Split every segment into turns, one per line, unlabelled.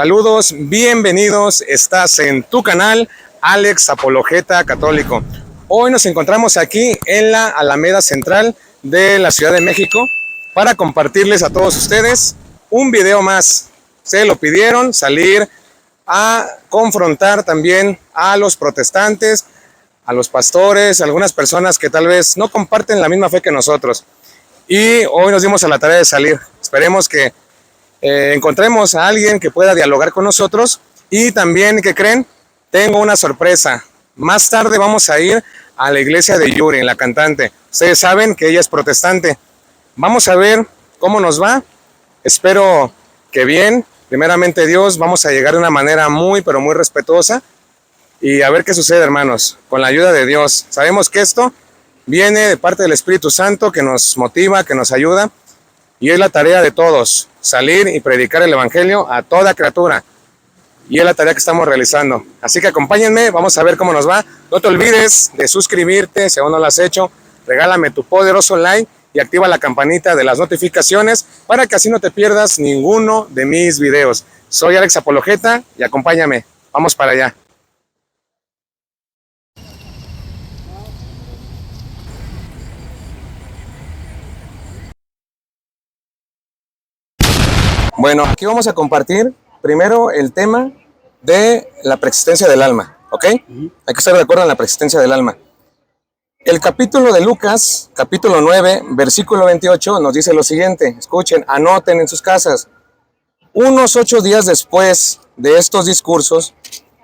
Saludos, bienvenidos, estás en tu canal Alex Apologeta Católico. Hoy nos encontramos aquí en la Alameda Central de la Ciudad de México para compartirles a todos ustedes un video más. Se lo pidieron, salir a confrontar también a los protestantes, a los pastores, a algunas personas que tal vez no comparten la misma fe que nosotros. Y hoy nos dimos a la tarea de salir. Esperemos que encontremos a alguien que pueda dialogar con nosotros. Y también, ¿qué creen? Tengo una sorpresa. Más tarde vamos a ir a la iglesia de Yuri, la cantante. Ustedes saben que ella es protestante. Vamos a ver cómo nos va. Espero que bien. Primeramente Dios, vamos a llegar de una manera muy, pero muy respetuosa. Y a ver qué sucede, hermanos, con la ayuda de Dios. Sabemos que esto viene de parte del Espíritu Santo, que nos motiva, que nos ayuda. Y es la tarea de todos, salir y predicar el Evangelio a toda criatura. Y es la tarea que estamos realizando. Así que acompáñenme, vamos a ver cómo nos va. No te olvides de suscribirte, si aún no lo has hecho. Regálame tu poderoso like y activa la campanita de las notificaciones para que así no te pierdas ninguno de mis videos. Soy Alex Apologeta y acompáñame. Vamos para allá. Bueno, aquí vamos a compartir primero el tema de la preexistencia del alma, ¿ok? Hay que estar de acuerdo en la preexistencia del alma. El capítulo de Lucas, capítulo 9, versículo 28, nos dice lo siguiente. Escuchen, anoten en sus casas. Unos 8 días después de estos discursos,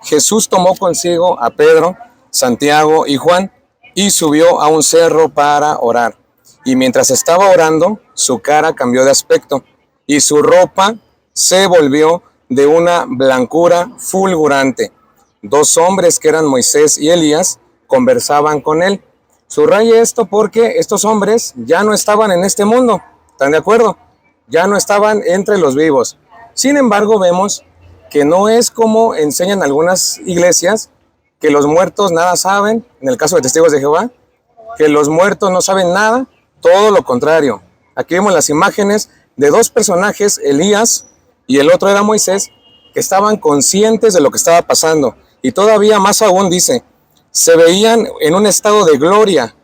Jesús tomó consigo a Pedro, Santiago y Juan y subió a un cerro para orar. Y mientras estaba orando, su cara cambió de aspecto y su ropa se volvió de una blancura fulgurante. 2 hombres que eran Moisés y Elías conversaban con él. Subraye esto porque estos hombres ya no estaban en este mundo, ¿están de acuerdo? Ya no estaban entre los vivos. Sin embargo, vemos que no es como enseñan algunas iglesias, que los muertos nada saben, en el caso de Testigos de Jehová, que los muertos no saben nada, todo lo contrario. Aquí vemos las imágenes de 2 personajes, Elías y el otro era Moisés, que estaban conscientes de lo que estaba pasando. Y todavía más aún dice, se veían en un estado de gloria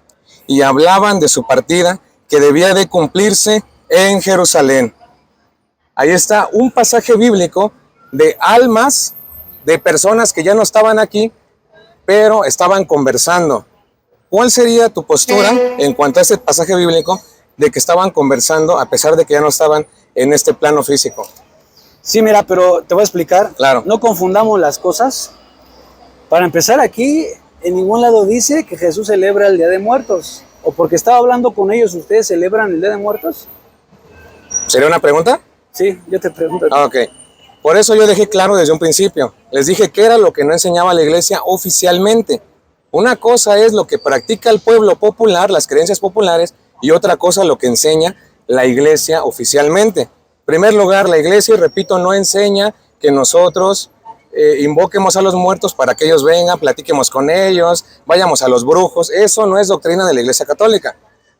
y hablaban de su partida que debía de cumplirse en Jerusalén. Ahí está un pasaje bíblico de almas de personas que ya no estaban aquí, pero estaban conversando. ¿Cuál sería tu postura en cuanto a ese pasaje bíblico de que estaban conversando a pesar de que ya no estaban en este plano físico?
Sí, mira, pero te voy a explicar.
Claro.
No confundamos las cosas. Para empezar, aquí en ningún lado dice que Jesús celebra el Día de Muertos. O porque estaba hablando con ellos, ¿ustedes celebran el Día de Muertos?
¿Sería una pregunta?
Sí, yo te pregunto.
Ok. Por eso yo dejé claro desde un principio. Les dije que era lo que no enseñaba la iglesia oficialmente. Una cosa es lo que practica el pueblo popular, las creencias populares, y otra cosa lo que enseña la iglesia oficialmente. En primer lugar, la iglesia, y repito, no enseña que nosotros invoquemos a los muertos para que ellos vengan, platiquemos con ellos, vayamos a los brujos. Eso no es doctrina de la iglesia católica.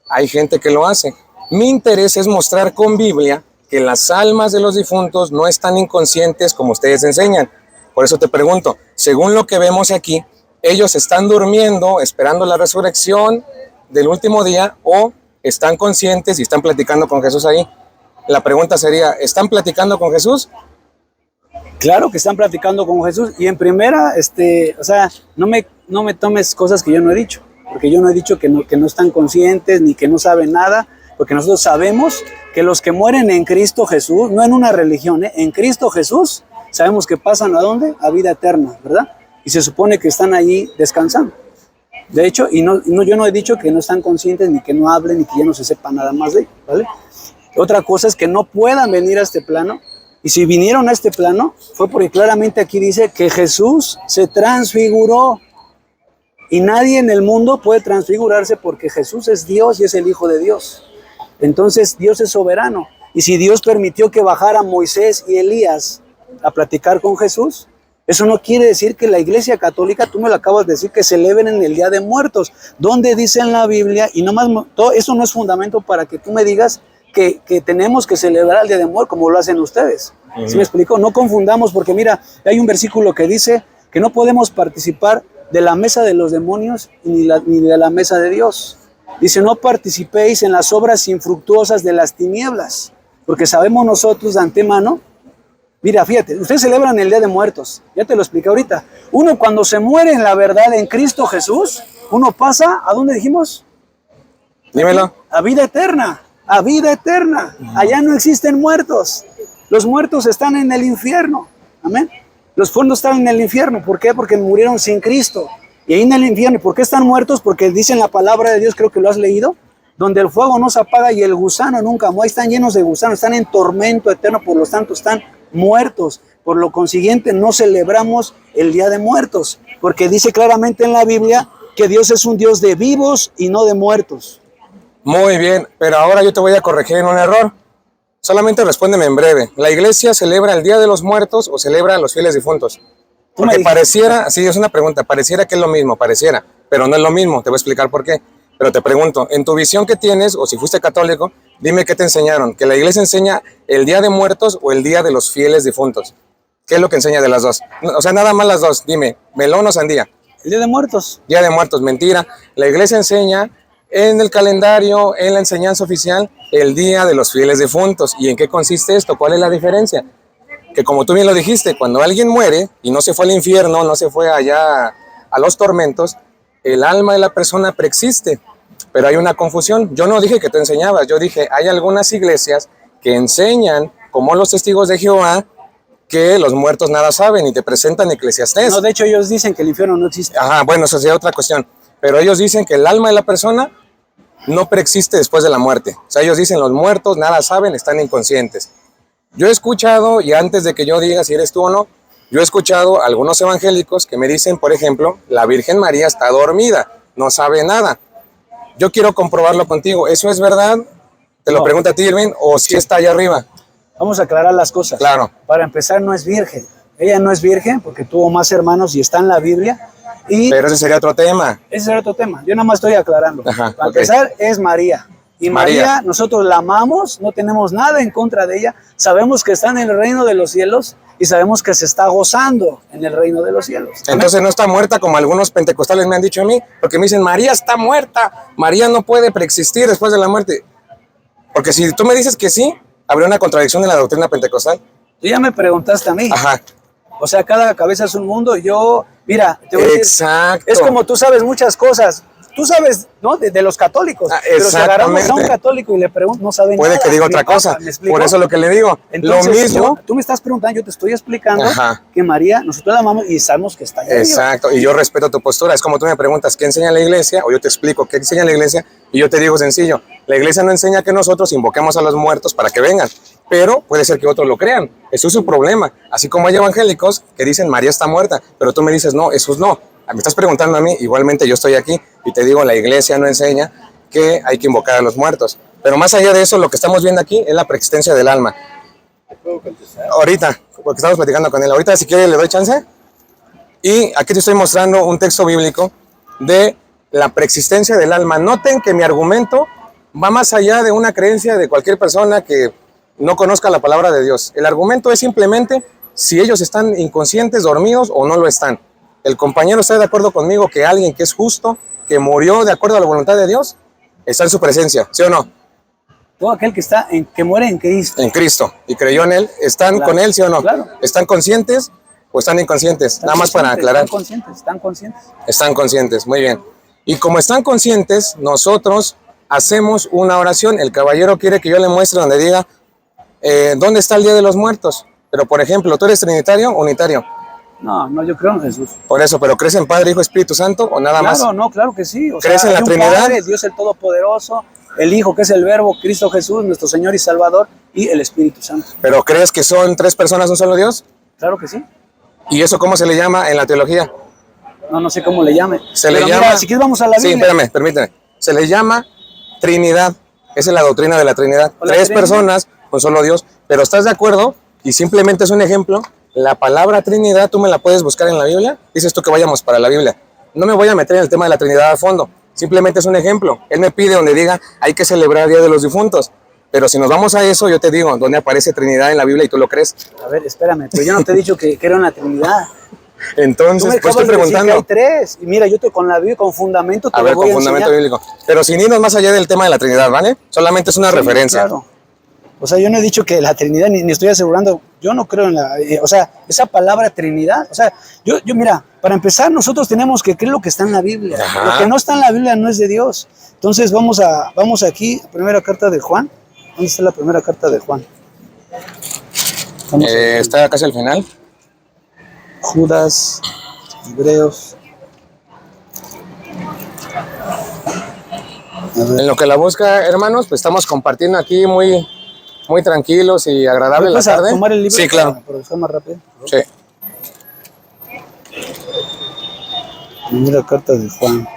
Hay gente que lo hace. Mi interés es mostrar con Biblia que las almas de los difuntos no están inconscientes como ustedes enseñan. Por eso te pregunto, según lo que vemos aquí, ellos están durmiendo, esperando la resurrección del último día, o están conscientes y están platicando con Jesús ahí. La pregunta sería, ¿están platicando con Jesús?
Claro que están platicando con Jesús. Y en primera, o sea, no me tomes cosas que yo no he dicho. Porque yo no he dicho que no están conscientes ni que no saben nada. Porque nosotros sabemos que los que mueren en Cristo Jesús, no en una religión, en Cristo Jesús, sabemos que pasan ¿a dónde? A vida eterna, ¿verdad? Y se supone que están allí descansando. De hecho, yo no he dicho que no están conscientes, ni que no hablen, ni que ya no se sepa nada más de ellos, ¿vale? Otra cosa es que no puedan venir a este plano. Y si vinieron a este plano, fue porque claramente aquí dice que Jesús se transfiguró. Y nadie en el mundo puede transfigurarse porque Jesús es Dios y es el Hijo de Dios. Entonces Dios es soberano. Y si Dios permitió que bajaran Moisés y Elías a platicar con Jesús, eso no quiere decir que la iglesia católica, tú me lo acabas de decir, que celebren en el Día de Muertos. ¿Dónde dice en la Biblia? Y nomás, eso no es fundamento para que tú me digas que tenemos que celebrar el Día de Muertos como lo hacen ustedes. ¿Sí me explico? No confundamos, porque mira, hay un versículo que dice que no podemos participar de la mesa de los demonios ni de la mesa de Dios. Dice, no participéis en las obras infructuosas de las tinieblas, porque sabemos nosotros de antemano. Mira, fíjate, ustedes celebran el Día de Muertos, ya te lo expliqué ahorita. Uno cuando se muere en la verdad en Cristo Jesús, uno pasa, ¿a dónde dijimos?
Dímelo.
A vida eterna, a vida eterna. Allá no existen muertos. Los muertos están en el infierno. Amén. Los fondos están en el infierno. ¿Por qué? Porque murieron sin Cristo. Y ahí en el infierno. ¿Y por qué están muertos? Porque dicen la palabra de Dios, creo que lo has leído, donde el fuego no se apaga y el gusano nunca muere. Ahí están llenos de gusanos, están en tormento eterno, por lo tanto están muertos. Por lo consiguiente no celebramos el Día de Muertos, porque dice claramente en la Biblia que Dios es un Dios de vivos y no de muertos.
Muy bien, pero ahora yo te voy a corregir en un error. Solamente respóndeme en breve. ¿La iglesia celebra el Día de los Muertos o celebra a los fieles difuntos? Porque pareciera, sí, es una pregunta, pareciera que es lo mismo, pareciera, pero no es lo mismo, te voy a explicar por qué. Pero te pregunto, en tu visión que tienes, o si fuiste católico, dime qué te enseñaron, ¿que la iglesia enseña el Día de Muertos o el Día de los fieles difuntos? ¿Qué es lo que enseña de las dos? O sea, nada más las dos, dime, melón o sandía.
El Día de Muertos.
Día de Muertos, mentira. La iglesia enseña en el calendario, en la enseñanza oficial, el Día de los Fieles Difuntos. ¿Y en qué consiste esto? ¿Cuál es la diferencia? Que como tú bien lo dijiste, cuando alguien muere y no se fue al infierno, no se fue allá a los tormentos, el alma de la persona preexiste. Pero hay una confusión. Yo no dije que tú enseñabas, yo dije, hay algunas iglesias que enseñan, como los testigos de Jehová, que los muertos nada saben y te presentan Eclesiastés.
No, de hecho ellos dicen que el infierno no existe.
Ajá, bueno, eso sería otra cuestión. Pero ellos dicen que el alma de la persona no preexiste después de la muerte. O sea, ellos dicen los muertos nada saben, están inconscientes. Yo he escuchado, y antes de que yo diga si eres tú o no, yo he escuchado a algunos evangélicos que me dicen, por ejemplo, la Virgen María está dormida, no sabe nada. Yo quiero comprobarlo contigo. ¿Eso es verdad? Te lo pregunto a ti, Irving, o si está allá arriba.
Vamos a aclarar las cosas.
Claro.
Para empezar, no es virgen. Ella no es virgen porque tuvo más hermanos y está en la Biblia.
Pero ese sería otro tema.
Ese sería otro tema. Yo nada más estoy aclarando.
Ajá,
Para empezar, es María. Y María, nosotros la amamos, no tenemos nada en contra de ella. Sabemos que está en el reino de los cielos y sabemos que se está gozando en el reino de los cielos.
Entonces no está muerta como algunos pentecostales me han dicho a mí, porque me dicen, María está muerta, María no puede preexistir después de la muerte. Porque si tú me dices que sí, habría una contradicción en la doctrina pentecostal.
Tú ya me preguntaste a mí.
Ajá.
O sea, cada cabeza es un mundo. Yo, mira, te voy a decir,
exacto.
es como tú sabes muchas cosas. Tú sabes, ¿no? De los católicos. Pero si agarramos a un católico y le pregunto, no sabe
puede
nada.
que diga otra cosa. Por eso lo que le digo.
Entonces,
lo mismo.
Tú me estás preguntando, yo te estoy explicando que María, nosotros la amamos y sabemos que está ahí.
Exacto. Y yo respeto tu postura. Es como tú me preguntas, ¿qué enseña la iglesia? O yo te explico qué enseña la iglesia. Y yo te digo sencillo. La iglesia no enseña que nosotros invoquemos a los muertos para que vengan. Pero puede ser que otros lo crean. Eso es su problema. Así como hay evangélicos que dicen María está muerta. Pero tú me dices, no, Jesús no. Me estás preguntando a mí, igualmente yo estoy aquí y te digo, la iglesia no enseña que hay que invocar a los muertos. Pero más allá de eso, lo que estamos viendo aquí es la preexistencia del alma. Ahorita, porque estamos platicando con él. Ahorita, si quiere, le doy chance. Y aquí te estoy mostrando un texto bíblico de la preexistencia del alma. Noten que mi argumento va más allá de una creencia de cualquier persona que no conozca la palabra de Dios. El argumento es simplemente si ellos están inconscientes, dormidos o no lo están. ¿El compañero está de acuerdo conmigo que alguien que es justo, que murió de acuerdo a la voluntad de Dios, está en su presencia, sí o no?
Todo aquel que muere en Cristo.
En Cristo y creyó en Él, ¿están con Él, sí o no?
Claro.
¿Están conscientes o están inconscientes? Nada más para aclarar.
Están conscientes.
Están conscientes, muy bien. Y como están conscientes, nosotros hacemos una oración. El caballero quiere que yo le muestre donde diga, ¿dónde está el Día de los Muertos? Pero, por ejemplo, ¿tú eres trinitario o unitario?
No, yo creo en Jesús.
Por eso, ¿pero crees en Padre, Hijo, Espíritu Santo o nada más?
Claro que sí.
¿Crees en la Trinidad?
Padre, Dios el Todopoderoso, el Hijo que es el Verbo, Cristo Jesús, nuestro Señor y Salvador, y el Espíritu Santo.
¿Pero crees que son tres personas un solo Dios?
Claro que sí.
¿Y eso cómo se le llama en la teología?
No sé cómo le llame.
Se le llama...
Mira, si quieres vamos a la Biblia.
Sí, permíteme. Se le llama Trinidad. Esa es la doctrina de la Trinidad. Tres personas, un solo Dios. Pero ¿estás de acuerdo? Y simplemente es un ejemplo. La palabra Trinidad, ¿tú me la puedes buscar en la Biblia? Dices tú que vayamos para la Biblia. No me voy a meter en el tema de la Trinidad a fondo. Simplemente es un ejemplo. Él me pide donde diga, hay que celebrar el Día de los Difuntos. Pero si nos vamos a eso, yo te digo, ¿dónde aparece Trinidad en la Biblia y tú lo crees?
A ver, espérame, pero yo no te he dicho que era una Trinidad.
Entonces, pues estoy
Tú me acabas de decir que
preguntando.
hay tres. Y mira, yo con la Biblia, con fundamento, te
A ver,
lo voy
con
a
fundamento
enseñar.
bíblico. Pero sin irnos más allá del tema de la Trinidad, ¿vale? Solamente es una
Sí,
referencia.
Claro. O sea, yo no he dicho que la Trinidad, ni estoy asegurando, yo no creo en la, o sea, esa palabra Trinidad, o sea, mira, para empezar, nosotros tenemos que creer lo que está en la Biblia.
Ajá.
Lo que no está en la Biblia no es de Dios. Entonces, vamos aquí, primera carta de Juan. ¿Dónde está la primera carta de Juan?
Está casi al final.
Judas, Hebreos. A ver.
En lo que la busca, hermanos, pues estamos compartiendo aquí muy tranquilos y agradable la
¿Vas a
tarde.
tomar el libro?
Sí, claro.
Para que sea más rápido.
Sí.
Primera carta de Juan.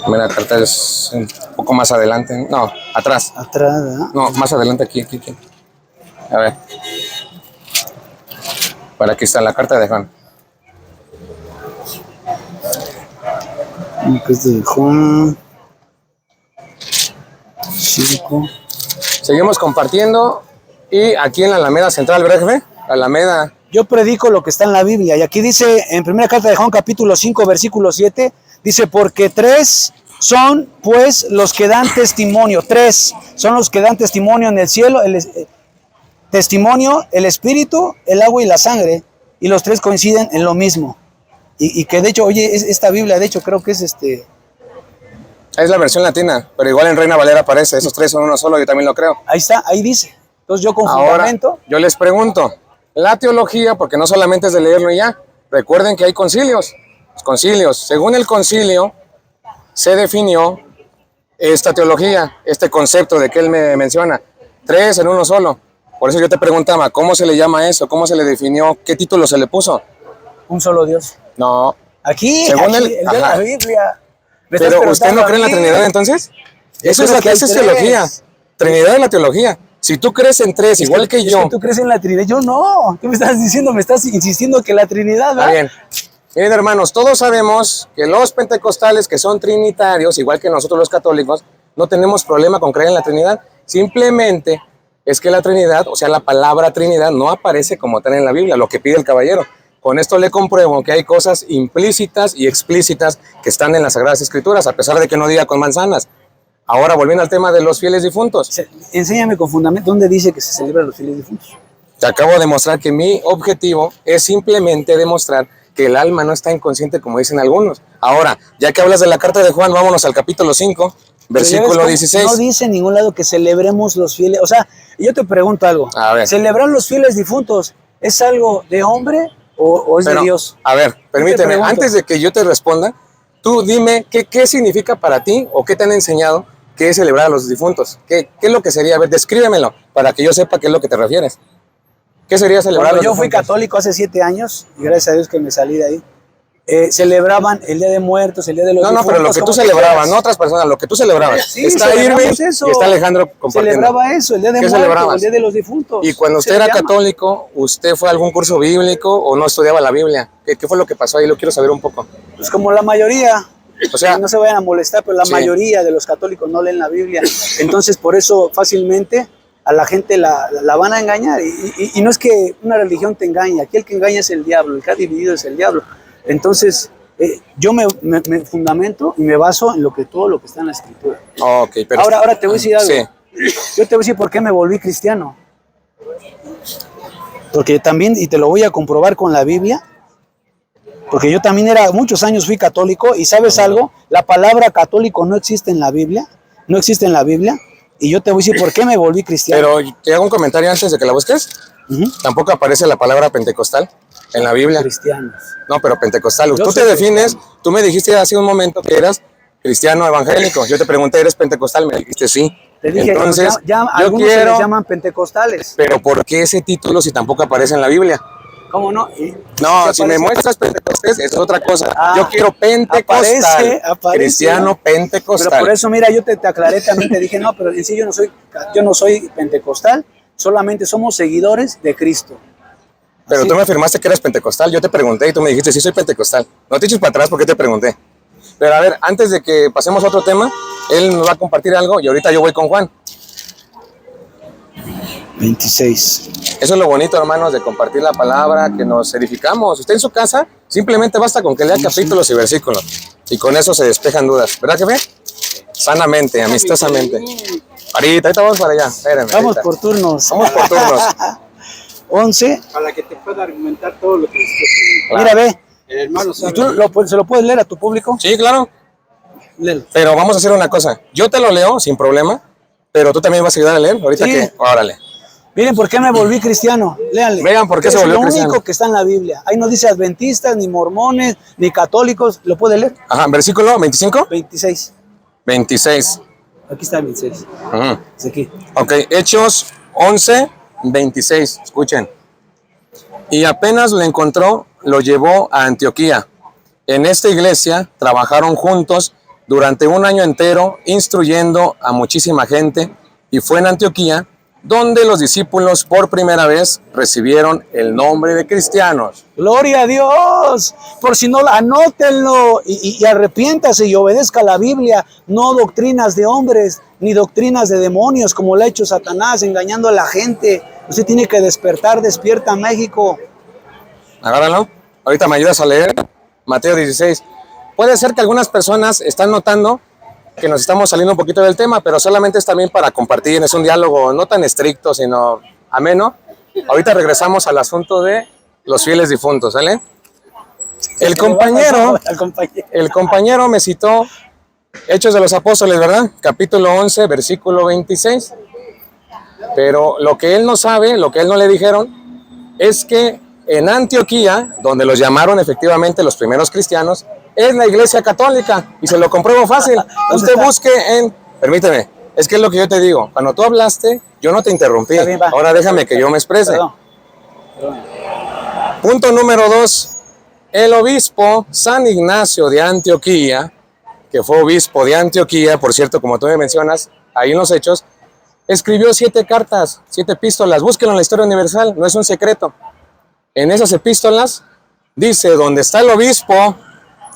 Mira, la carta es un poco más adelante. No, atrás.
Atrás, ¿verdad?
No, más adelante aquí. A ver. Para aquí está la carta de Juan.
Carta de Juan. 5.
Seguimos compartiendo y aquí en la Alameda Central, ¿verdad, jefe? Alameda.
Yo predico lo que está en la Biblia. Y aquí dice, en primera carta de Juan, capítulo 5, versículo 7, dice, porque tres son, pues, los que dan testimonio. Tres son los que dan testimonio en el cielo. Testimonio, el espíritu, el agua y la sangre. Y los tres coinciden en lo mismo. Y que de hecho, oye, esta Biblia, de hecho, creo que es
Es la versión latina, pero igual en Reina Valera aparece. Esos tres son uno solo, yo también lo creo.
Ahí está, ahí dice. Entonces yo con
Ahora,
fundamento.
yo les pregunto, la teología, porque no solamente es de leerlo y ya, recuerden que hay concilios. Los concilios, según el concilio, se definió esta teología, este concepto de que él me menciona, tres en uno solo. Por eso yo te preguntaba, ¿cómo se le llama eso? ¿Cómo se le definió? ¿Qué título se le puso?
Un solo Dios.
No.
Aquí,
Según
aquí,
el-
el de la
ajá.
Biblia. ¿Me estás
Pero ¿usted
preguntando
no cree en
a
la
mí?
Trinidad entonces? Eso es
creo
la
que hay
esa es
tres.
teología. Trinidad es la teología. Si tú crees en tres,
Es
igual que yo.
tú crees en la Trinidad. Yo no. ¿Qué me estás diciendo? Me estás insistiendo que la Trinidad,
Está
¿verdad?
bien. Miren, hermanos, todos sabemos que los pentecostales que son trinitarios, igual que nosotros los católicos, no tenemos problema con creer en la Trinidad. Simplemente es que la Trinidad, o sea, la palabra Trinidad no aparece como tal en la Biblia, lo que pide el caballero. Con esto le compruebo que hay cosas implícitas y explícitas que están en las Sagradas Escrituras, a pesar de que no diga con manzanas. Ahora, volviendo al tema de los fieles difuntos.
Enséñame con fundamento dónde dice que se celebran los fieles difuntos.
Te acabo de demostrar que mi objetivo es simplemente demostrar que el alma no está inconsciente como dicen algunos. Ahora, ya que hablas de la carta de Juan, vámonos al capítulo 5, versículo 16.
No dice en ningún lado que celebremos los fieles. O sea, yo te pregunto algo.
A ver.
¿Celebrar los fieles difuntos es algo de hombre o es de Dios?
A ver, permíteme,
pregunto.
antes de que yo te responda, tú dime qué significa para ti o qué te han enseñado que es celebrar a los difuntos. ¿Qué es lo que sería? A ver, descríbemelo para que yo sepa qué es lo que te refieres. ¿Qué sería celebrar a
Cuando
los
yo fui
difuntos?
católico hace 7 años, y gracias a Dios que me salí de ahí, celebraban el Día de Muertos, el Día de los
No,
Difuntos.
pero lo que tú
como
celebrabas,
quieras.
no otras personas, lo que tú celebrabas.
Sí,
está
celebramos
Irving
eso.
y está Alejandro compartiendo.
Celebraba eso, el Día de
¿Qué
Muertos,
celebrabas?
el Día de los Difuntos.
Y cuando usted
Se le
era
llama.
católico, ¿usted fue a algún curso bíblico o no estudiaba la Biblia? ¿Qué fue lo que pasó ahí? Lo quiero saber un poco.
Pues como la mayoría,
O sea,
no se vayan a molestar, pero la
Sí.
mayoría de los católicos no leen la Biblia. Entonces, por eso fácilmente a la gente la van a engañar. Y no es que una religión te engañe, aquí el que engaña es el diablo, el que ha dividido es el diablo. Entonces, yo me fundamento y me baso en todo lo que está en la Escritura.
ok, pero...
Ahora te voy a decir algo.
Sí.
Yo te voy a decir por qué me volví cristiano. Porque también, y te lo voy a comprobar con la Biblia, porque yo también muchos años fui católico, y ¿sabes algo? La palabra católico no existe en la Biblia, no existe en la Biblia, y yo te voy a decir por qué me volví cristiano.
Pero te hago un comentario antes de que la busques.
Ujú.
Tampoco aparece la palabra pentecostal en la Biblia.
Cristianos.
No, pero pentecostal.
Yo
Tú
soy
te defines,
cristiano.
tú me dijiste hace un momento que eras cristiano evangélico. Yo te pregunté, ¿eres pentecostal? Me dijiste sí.
Te dije,
Entonces,
ya
yo
algunos se les
quiero...
llaman pentecostales.
Pero ¿por qué ese título si tampoco aparece en la Biblia?
¿Cómo no?
No,
¿Qué
si me
aparece?
muestras pentecostés es otra cosa.
Ah,
Yo quiero pentecostal,
aparece,
cristiano
Pero
pentecostal.
por eso, mira, yo te aclaré también, te dije, no, pero en sí yo no soy pentecostal, solamente somos seguidores de Cristo.
Pero
Así.
tú me afirmaste que eras pentecostal. Yo te pregunté y tú me dijiste, sí, soy pentecostal. No te eches para atrás porque te pregunté. Pero a ver, antes de que pasemos a otro tema, Él nos va a compartir algo y ahorita yo voy con Juan.
26.
Eso es lo bonito, hermanos, de compartir la palabra, que nos edificamos. Usted en su casa simplemente basta con que lea capítulos y versículos. Y con eso se despejan dudas. ¿Verdad, jefe? Sanamente, amistosamente. Ahorita vamos para allá. Espérenme,
Vamos
ahorita.
por turnos.
Vamos por turnos.
11.
Para que te pueda argumentar todo lo que
Claro.
Mira, ve.
el hermano
¿Y
sabe.
tú se lo puedes leer a tu público?
Sí, claro.
Léelo.
Pero vamos a hacer una cosa. Yo te lo leo sin problema, pero tú también vas a ayudar a leer. Ahorita
Sí.
que... Órale.
Miren por qué me volví cristiano. Léanle.
Vean por qué se volvió
Es lo
cristiano.
único que está en la Biblia. Ahí no dice adventistas, ni mormones, ni católicos. ¿Lo puede leer?
Ajá, versículo 25.
26.
26.
Aquí está el 26.
Ujú.
Es aquí.
Ok, Hechos 11, 26. Escuchen. Y apenas lo encontró, lo llevó a Antioquía. En esta iglesia trabajaron juntos durante un año entero, instruyendo a muchísima gente, y fue en Antioquía donde los discípulos por primera vez recibieron el nombre de cristianos.
Gloria a Dios. Por si no, anótenlo y arrepiéntase y obedezca la Biblia. No doctrinas de hombres, ni doctrinas de demonios, como lo ha hecho Satanás, engañando a la gente. Usted tiene que despertar, despierta México.
Agárralo. Ahorita me ayudas a leer Mateo 16. Puede ser que algunas personas están notando que nos estamos saliendo un poquito del tema, pero solamente es también para compartir. Es un diálogo no tan estricto, sino ameno. Ahorita regresamos al asunto de los fieles difuntos, ¿sale? El compañero me citó Hechos de los Apóstoles, ¿verdad? Capítulo 11, versículo 26. Pero lo que él no sabe, lo que él no le dijeron, es que en Antioquía, donde los llamaron efectivamente los primeros cristianos, es la iglesia católica, y se lo compruebo fácil. Usted busque en... Permíteme, es que es lo que yo te digo. Cuando tú hablaste, yo no te interrumpí.
Está bien, va.
Ahora déjame que yo me exprese.
Perdón.
Punto número 2. El obispo San Ignacio de Antioquía, que fue obispo de Antioquía, por cierto, como tú me mencionas, ahí en los Hechos, escribió 7 cartas, 7 epístolas. Búsquenlo en la Historia Universal, no es un secreto. En esas epístolas dice, donde está el obispo,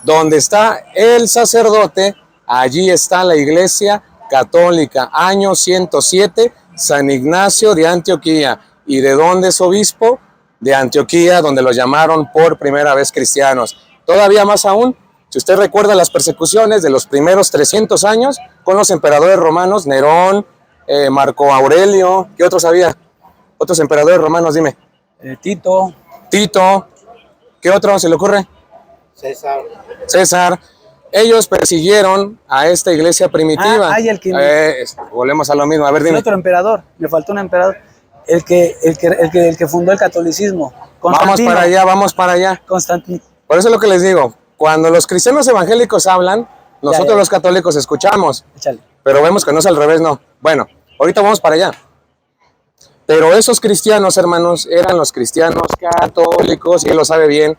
donde está el sacerdote, allí está la iglesia católica. Año 107, San Ignacio de Antioquía. ¿Y de dónde es obispo? De Antioquía, donde los llamaron por primera vez cristianos. Todavía más aún, si usted recuerda las persecuciones de los primeros 300 años con los emperadores romanos, Nerón, Marco Aurelio, ¿qué otros había? Otros emperadores romanos, dime.
Tito.
Tito, ¿qué otro se le ocurre? César. Ellos persiguieron a esta iglesia primitiva.
Y el que
volvemos a lo mismo. A ver,
el
dime.
otro emperador, me faltó un emperador. El que fundó el catolicismo.
Vamos para allá.
Constantino.
Por eso es lo que les digo. Cuando los cristianos evangélicos hablan, nosotros los católicos escuchamos.
Échale.
Pero vemos que no es al revés, no. Bueno, ahorita vamos para allá. Pero esos cristianos, hermanos, eran los cristianos católicos, y él lo sabe bien.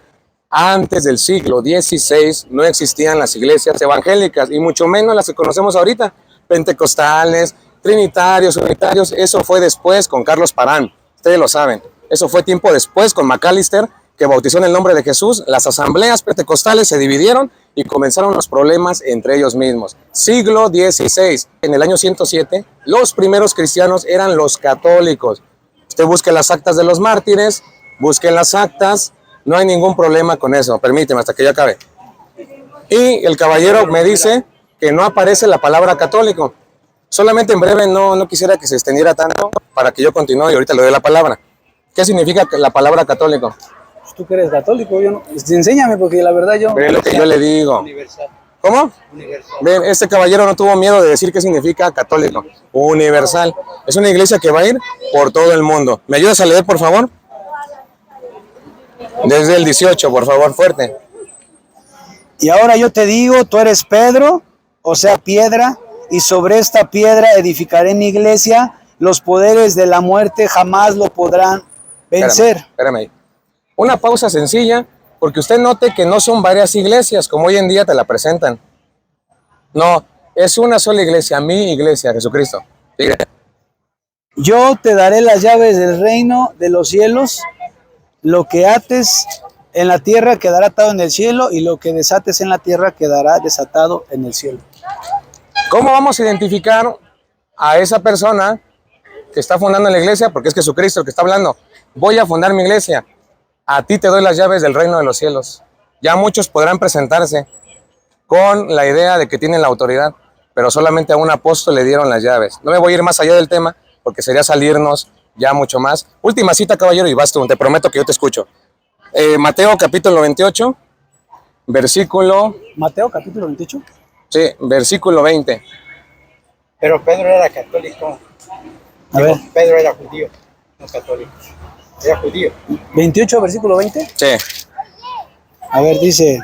Antes del siglo XVI no existían las iglesias evangélicas, y mucho menos las que conocemos ahorita. Pentecostales, trinitarios, unitarios. Eso fue después con Carlos Parán. Ustedes lo saben. Eso fue tiempo después con Macalister, que bautizó en el nombre de Jesús. Las asambleas pentecostales se dividieron y comenzaron los problemas entre ellos mismos. Siglo XVI, en el año 107, los primeros cristianos eran los católicos. Usted busque las actas de los mártires, busque las actas, no hay ningún problema con eso. Permíteme hasta que ya acabe. Y el caballero me dice que no aparece la palabra católico. Solamente en breve, no quisiera que se extendiera tanto para que yo continúe y ahorita le doy la palabra. ¿Qué significa la palabra católico?
Tú que eres católico, yo no. Enséñame, porque la verdad yo.
Ve lo que yo le digo.
Universal.
¿Cómo?
Universal.
Ven, este caballero no tuvo miedo de decir qué significa católico. Universal. Es una iglesia que va a ir por todo el mundo. ¿Me ayudas a leer, por favor? Desde el 18, por favor, fuerte.
Y ahora yo te digo, tú eres Pedro, o sea, piedra, y sobre esta piedra edificaré mi iglesia. Los poderes de la muerte jamás lo podrán vencer.
Espérame ahí. Una pausa sencilla, porque usted note que no son varias iglesias, como hoy en día te la presentan. No, es una sola iglesia, mi iglesia, Jesucristo. Sigue.
Yo te daré las llaves del reino de los cielos. Lo que ates en la tierra quedará atado en el cielo, y lo que desates en la tierra quedará desatado en el cielo.
¿Cómo vamos a identificar a esa persona que está fundando la iglesia? Porque es Jesucristo el que está hablando. Voy a fundar mi iglesia. A ti te doy las llaves del reino de los cielos. Ya muchos podrán presentarse con la idea de que tienen la autoridad, pero solamente a un apóstol le dieron las llaves. No me voy a ir más allá del tema, porque sería salirnos ya mucho más. Última cita, caballero, y vas tú, te prometo que yo te escucho. Mateo capítulo 28, versículo...
Mateo capítulo 28.
Sí, versículo 20.
Pero Pedro era católico.
A ver.
Pedro era judío, no católico. Era judío.
28, versículo 20.
Sí.
A ver, dice...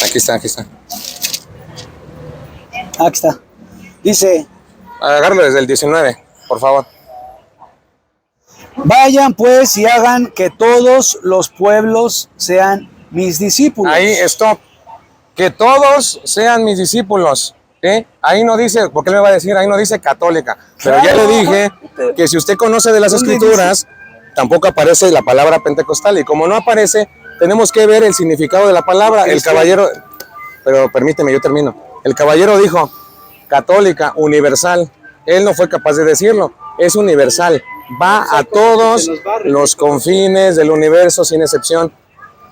Aquí está, aquí está.
Aquí está. Dice...
Agárralo desde el 19, por favor.
Vayan pues y hagan que todos los pueblos sean mis discípulos.
Ahí, stop. Que todos sean mis discípulos. ¿Sí? Ahí no dice, ¿por qué me va a decir? Ahí no dice católica. Pero ya le dije que si usted conoce de las escrituras, tampoco aparece la palabra pentecostal. Y como no aparece, tenemos que ver el significado de la palabra. El caballero, pero permíteme, yo termino. El caballero dijo católica, universal. Él no fue capaz de decirlo. Es universal. Va a todos los confines del universo sin excepción.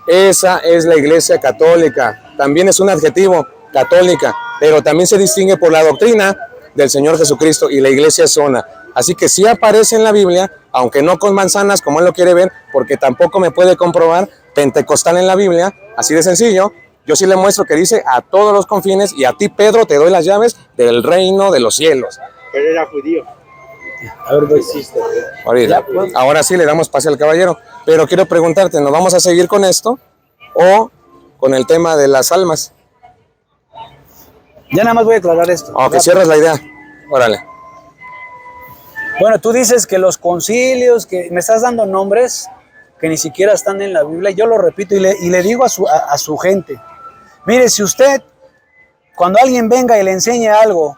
Esa es la iglesia católica. También es un adjetivo, católica, pero también se distingue por la doctrina del Señor Jesucristo, y la iglesia es una. Así que sí aparece en la Biblia, aunque no con manzanas como él lo quiere ver, porque tampoco me puede comprobar pentecostal en la Biblia, así de sencillo. Yo sí le muestro que dice a todos los confines, y a ti, Pedro, te doy las llaves del reino de los cielos.
Pero era judío.
A ver, pues,
Ahorita, ahora sí le damos pase al caballero, pero quiero preguntarte, ¿nos vamos a seguir con esto o con el tema de las almas?
ya nada más voy a aclarar esto.
Aunque cierras la idea. Órale.
Bueno, tú dices que los concilios, que me estás dando nombres que ni siquiera están en la Biblia. Yo lo repito y le digo a su gente. Mire, si usted, cuando alguien venga y le enseñe algo,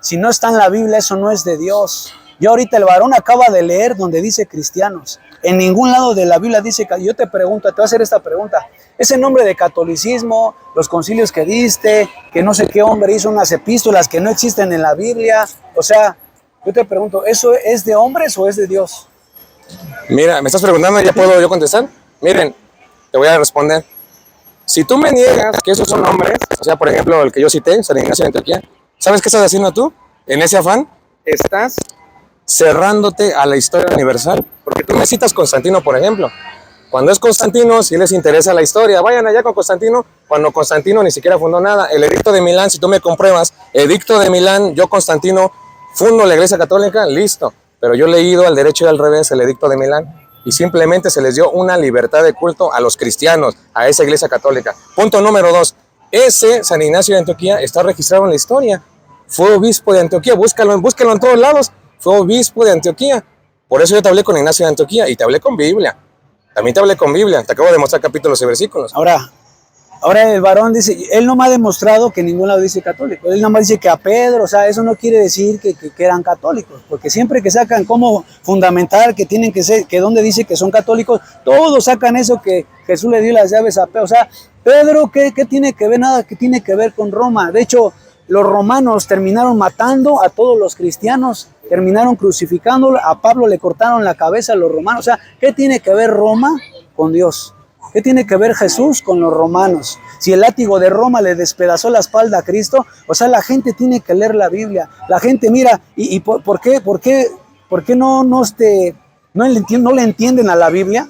si no está en la Biblia, eso no es de Dios. Yo ahorita el varón acaba de leer donde dice cristianos. En ningún lado de la Biblia dice, yo te pregunto, te voy a hacer esta pregunta. Ese nombre de catolicismo, los concilios que diste, que no sé qué hombre hizo unas epístolas que no existen en la Biblia. O sea, yo te pregunto, ¿eso es de hombres o es de Dios?
Mira, me estás preguntando, ¿ya puedo yo contestar? Miren, te voy a responder. Si tú me niegas que esos son hombres, o sea, por ejemplo, el que yo cité, San Ignacio de Antioquía, ¿sabes qué estás haciendo tú? En ese afán, estás cerrándote a la historia universal. Porque tú me citas Constantino, por ejemplo. Cuando es Constantino, si les interesa la historia, vayan allá con Constantino, cuando Constantino ni siquiera fundó nada. El edicto de Milán, si tú me compruebas, edicto de Milán, yo Constantino fundo la iglesia católica, listo. Pero yo he leído al derecho y al revés el edicto de Milán, y simplemente se les dio una libertad de culto a los cristianos, a esa iglesia católica. Punto número 2. Ese San Ignacio de Antioquía está registrado en la historia. Fue obispo de Antioquía, búscalo en todos lados. Fue obispo de Antioquía. Por eso yo te hablé con Ignacio de Antioquía y te hablé con Biblia. También te hablé con Biblia. Te acabo de mostrar capítulos y versículos.
Ahora el varón dice, él no me ha demostrado que en ningún lado dice católico. Él nada más dice que a Pedro, o sea, eso no quiere decir que eran católicos. Porque siempre que sacan cómo fundamentar que tienen que ser, que donde dice que son católicos, todos sacan eso que Jesús le dio las llaves a Pedro. O sea, Pedro, ¿qué tiene que ver? Nada que tiene que ver con Roma. De hecho, los romanos terminaron matando a todos los cristianos, terminaron crucificándolo, a Pablo le cortaron la cabeza a los romanos. O sea, ¿qué tiene que ver Roma con Dios? ¿Qué tiene que ver Jesús con los romanos? Si el látigo de Roma le despedazó la espalda a Cristo, o sea, la gente tiene que leer la Biblia. La gente, mira, ¿por qué no le entienden a la Biblia?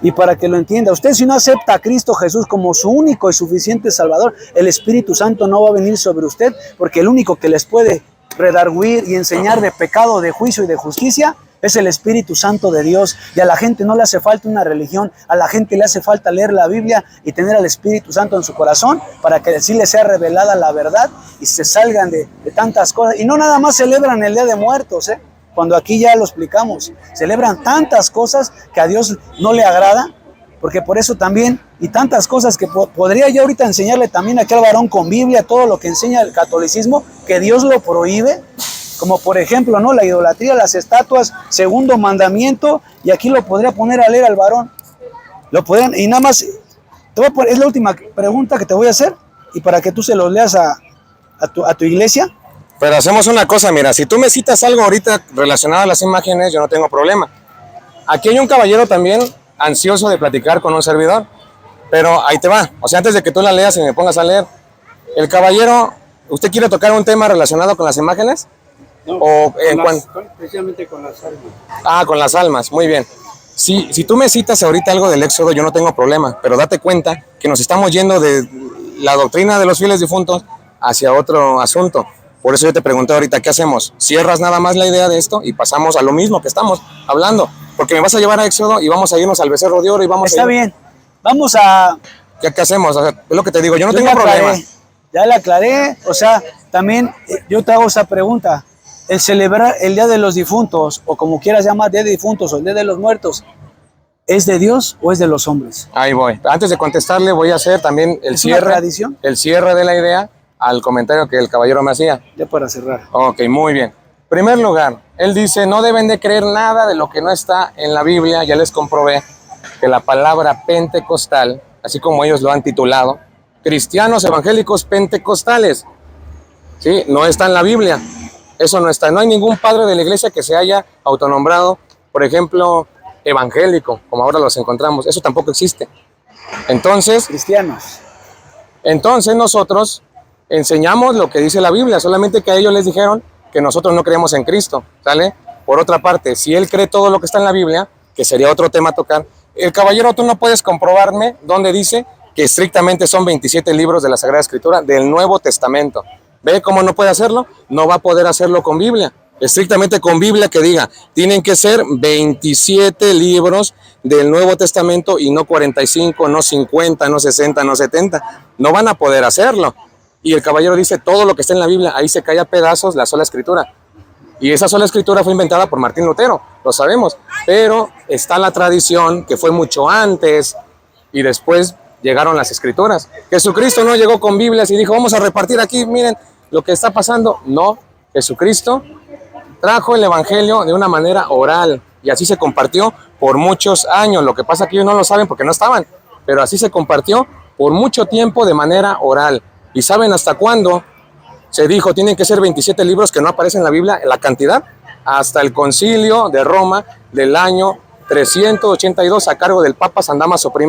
Y para que lo entienda, usted si no acepta a Cristo Jesús como su único y suficiente Salvador, el Espíritu Santo no va a venir sobre usted, porque el único que les puede redarguir y enseñar de pecado, de juicio y de justicia es el Espíritu Santo de Dios. Y a la gente no le hace falta una religión, a la gente le hace falta leer la Biblia y tener al Espíritu Santo en su corazón para que así les sea revelada la verdad y se salgan de tantas cosas. Y no nada más celebran el Día de Muertos, cuando aquí ya lo explicamos, celebran tantas cosas que a Dios no le agrada, porque por eso también, y tantas cosas que podría yo ahorita enseñarle también aquí al varón con Biblia, todo lo que enseña el catolicismo, que Dios lo prohíbe, como por ejemplo, ¿no?, la idolatría, las estatuas, segundo mandamiento, y aquí lo podría poner a leer al varón. Lo podrían, y nada más, es la última pregunta que te voy a hacer y para que tú se los leas a tu iglesia.
Pero hacemos una cosa, mira, si tú me citas algo ahorita relacionado a las imágenes, yo no tengo problema. Aquí hay un caballero también ansioso de platicar con un servidor, pero ahí te va. O sea, antes de que tú la leas y me pongas a leer, el caballero, ¿usted quiere tocar un tema relacionado con las imágenes?
No,
O en
precisamente con las almas.
Ah, con las almas, muy bien. Si tú me citas ahorita algo del Éxodo, yo no tengo problema, pero date cuenta que nos estamos yendo de la doctrina de los fieles difuntos hacia otro asunto. Por eso yo te pregunté ahorita, ¿qué hacemos? ¿Cierras nada más la idea de esto y pasamos a lo mismo que estamos hablando? Porque me vas a llevar a Éxodo y vamos a irnos al becerro de oro y vamos
Está
a ir...
bien, vamos a...
¿Qué hacemos? O sea, es lo que te digo, yo no
Yo
tengo
ya aclaré,
problema.
ya la aclaré, o sea, también yo te hago esa pregunta. El celebrar el Día de los Difuntos, o como quieras llamar, Día de Difuntos o el Día de los Muertos, ¿es de Dios o es de los hombres?
Ahí voy. Antes de contestarle, voy a hacer también
¿Es una tradición?
el cierre de la idea al comentario que el caballero me hacía.
Ya para cerrar.
Ok, muy bien. En primer lugar, él dice, no deben de creer nada de lo que no está en la Biblia. Ya les comprobé que la palabra pentecostal, así como ellos lo han titulado, cristianos evangélicos pentecostales, ¿sí? No está en la Biblia. Eso no está. No hay ningún padre de la iglesia que se haya autonombrado, por ejemplo, evangélico, como ahora los encontramos. Eso tampoco existe. Entonces nosotros enseñamos lo que dice la Biblia, solamente que a ellos les dijeron que nosotros no creemos en Cristo, ¿sale? Por otra parte, si él cree todo lo que está en la Biblia, que sería otro tema a tocar, el caballero, tú no puedes comprobarme dónde dice que estrictamente son 27 libros de la Sagrada Escritura del Nuevo Testamento. ¿Ve cómo no puede hacerlo? No va a poder hacerlo con Biblia. Estrictamente con Biblia que diga, tienen que ser 27 libros del Nuevo Testamento y no 45, no 50, no 60, no 70. No van a poder hacerlo. Y el caballero dice, todo lo que está en la Biblia, ahí se cae a pedazos la sola Escritura. Y esa sola Escritura fue inventada por Martín Lutero, lo sabemos. Pero está la tradición que fue mucho antes y después llegaron las Escrituras. Jesucristo no llegó con Biblias y dijo, vamos a repartir aquí, miren lo que está pasando. No, Jesucristo trajo el Evangelio de una manera oral y así se compartió por muchos años. Lo que pasa es que ellos no lo saben porque no estaban, pero así se compartió por mucho tiempo de manera oral. ¿Y saben hasta cuándo se dijo tienen que ser 27 libros que no aparecen en la Biblia, la cantidad? Hasta el Concilio de Roma del año 382 a cargo del Papa San Dámaso I,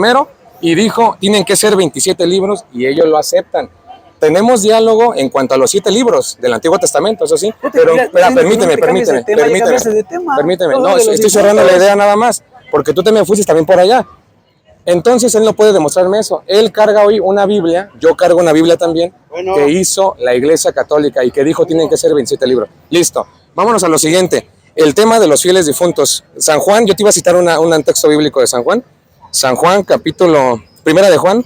y dijo tienen que ser 27 libros y ellos lo aceptan. Tenemos diálogo en cuanto a los 7 libros del Antiguo Testamento, eso sí, pero permíteme. No, estoy cerrando la idea nada más, porque tú te me fuiste también por allá. Entonces él no puede demostrarme eso. Él carga hoy una Biblia, yo cargo una Biblia también, que hizo la Iglesia Católica y que dijo tienen que ser 27 libros. Listo, vámonos a lo siguiente. El tema de los fieles difuntos. San Juan, yo te iba a citar un texto bíblico de San Juan. San Juan, capítulo, primera de Juan,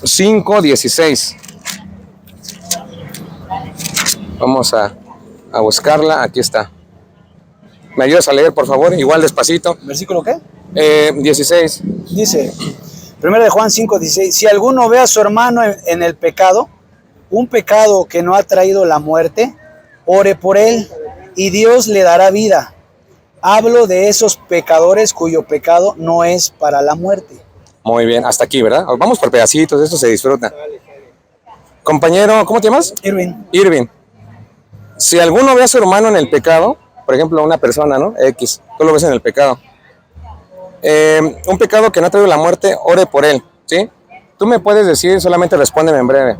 5:16. Vamos a buscarla, aquí está. ¿Me ayudas a leer, por favor? Igual despacito.
¿Versículo qué?
16.
Dice, 1 de Juan 5:16, si alguno ve a su hermano en el pecado, un pecado que no ha traído la muerte, ore por él y Dios le dará vida. Hablo de esos pecadores cuyo pecado no es para la muerte.
Muy bien, hasta aquí, ¿verdad? Vamos por pedacitos, esto se disfruta. Compañero, ¿cómo te llamas? Irving. Si alguno ve a su hermano en el pecado, por ejemplo, una persona, ¿no? X, tú lo ves en el pecado. Un pecado que no ha traído la muerte, ore por él, ¿sí? Tú me puedes decir, solamente respóndeme en breve.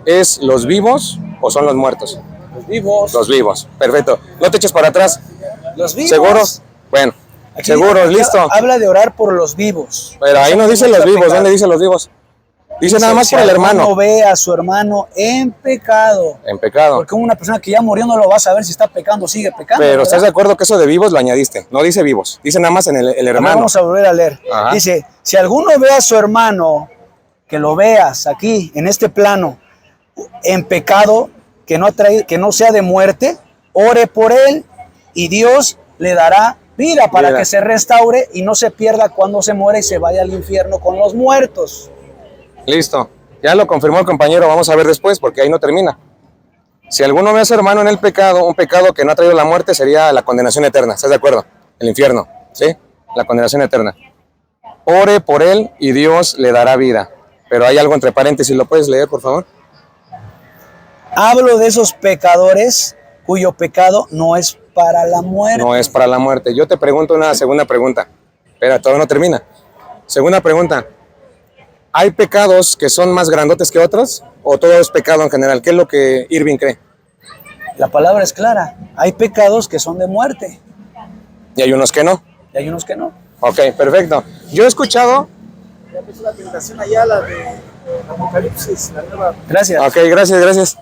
¿Es los vivos o son los muertos?
Los vivos.
Los vivos, perfecto. No te eches para atrás.
Los vivos.
¿Seguros? Bueno, seguros, listo.
Habla de orar por los vivos.
Pero ahí no dice los vivos, ¿dónde dice los vivos? Dice nada más por el hermano.
No ve a su hermano en pecado.
En pecado.
Porque una persona que ya murió no lo va a saber si está pecando o sigue pecando.
Pero
¿verdad?
¿estás de acuerdo que eso de vivos lo añadiste? No dice vivos, dice nada más en el hermano.
Vamos a volver a leer.
Ajá.
Dice, si alguno ve a su hermano, que lo veas aquí, en este plano, en pecado, que no sea de muerte, ore por él y Dios le dará vida para que se restaure y no se pierda cuando se muere y se vaya al infierno con los muertos.
Listo, ya lo confirmó el compañero, vamos a ver después porque ahí no termina. Si alguno ve a su hermano en el pecado, un pecado que no ha traído la muerte sería la condenación eterna, ¿estás de acuerdo? El infierno, ¿sí? La condenación eterna. ore por él y Dios le dará vida. Pero hay algo entre paréntesis, ¿lo puedes leer, por favor?
Hablo de esos pecadores cuyo pecado no es para la muerte.
No es para la muerte. Yo te pregunto una segunda pregunta. Espera, todavía no termina. Segunda pregunta. ¿Hay pecados que son más grandotes que otros? ¿O todo es pecado en general? ¿Qué es lo que Irving cree?
La palabra es clara. Hay pecados que son de muerte
Y hay unos que no.
y hay unos que no.
Ok, perfecto. Yo he escuchado...
Ya empezó la tentación allá, la de Apocalipsis, la nueva.
Gracias.
Ok, gracias.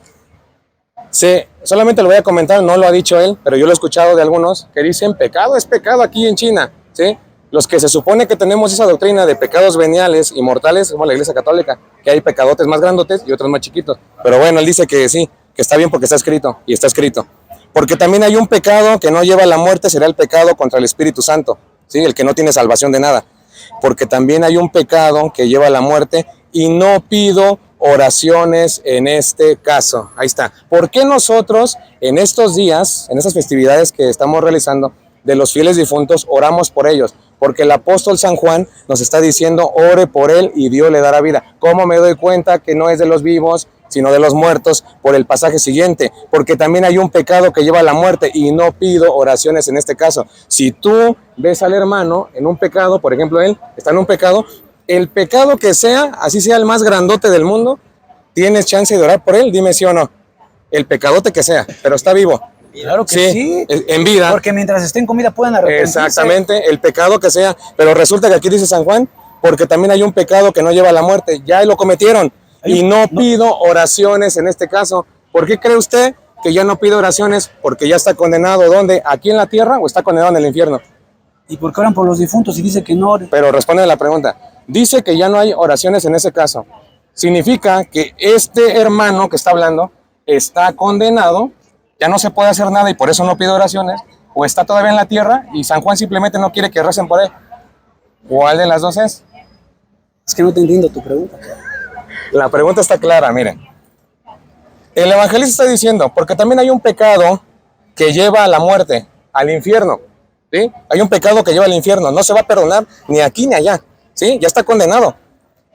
Sí, solamente lo voy a comentar, no lo ha dicho él, pero yo lo he escuchado de algunos que dicen pecado es pecado aquí en China, ¿sí? Los que se supone que tenemos esa doctrina de pecados veniales y mortales, como la Iglesia Católica, que hay pecadotes más grandotes y otros más chiquitos. Pero bueno, él dice que sí, que está bien porque está escrito, y está escrito. Porque también hay un pecado que no lleva a la muerte, será el pecado contra el Espíritu Santo, ¿sí? El que no tiene salvación de nada. Porque también hay un pecado que lleva a la muerte y no pido oraciones en este caso. Ahí está. ¿Por qué nosotros en estos días, en estas festividades que estamos realizando de los fieles difuntos, oramos por ellos? Porque el apóstol San Juan nos está diciendo, ore por él y Dios le dará vida. ¿Cómo me doy cuenta que no es de los vivos, sino de los muertos? Por el pasaje siguiente. Porque también hay un pecado que lleva a la muerte y no pido oraciones en este caso. Si tú ves al hermano en un pecado, por ejemplo, él está en un pecado, el pecado que sea, así sea el más grandote del mundo, tienes chance de orar por él, dime sí o no. El pecadote que sea, pero está vivo.
Claro que sí.
En vida.
Porque mientras estén en comida pueden arrepentirse.
Exactamente, el pecado que sea. Pero resulta que aquí dice San Juan, porque también hay un pecado que no lleva a la muerte. Ya lo cometieron. Y no pido oraciones en este caso. ¿Por qué cree usted que ya no pido oraciones? Porque ya está condenado. ¿Dónde? ¿Aquí en la tierra o está condenado en el infierno?
¿Y por qué oran por los difuntos y dice que no oren?
Pero responde a la pregunta. Dice que ya no hay oraciones en ese caso. Significa que este hermano que está hablando está condenado, ya no se puede hacer nada y por eso no pide oraciones, o está todavía en la tierra y San Juan simplemente no quiere que recen por él. ¿Cuál de las dos es?
Es que no te entiendo tu pregunta.
La pregunta está clara, miren. El evangelista está diciendo, porque también hay un pecado que lleva a la muerte, al infierno, ¿sí? Hay un pecado que lleva al infierno, no se va a perdonar ni aquí ni allá, ¿sí? Ya está condenado.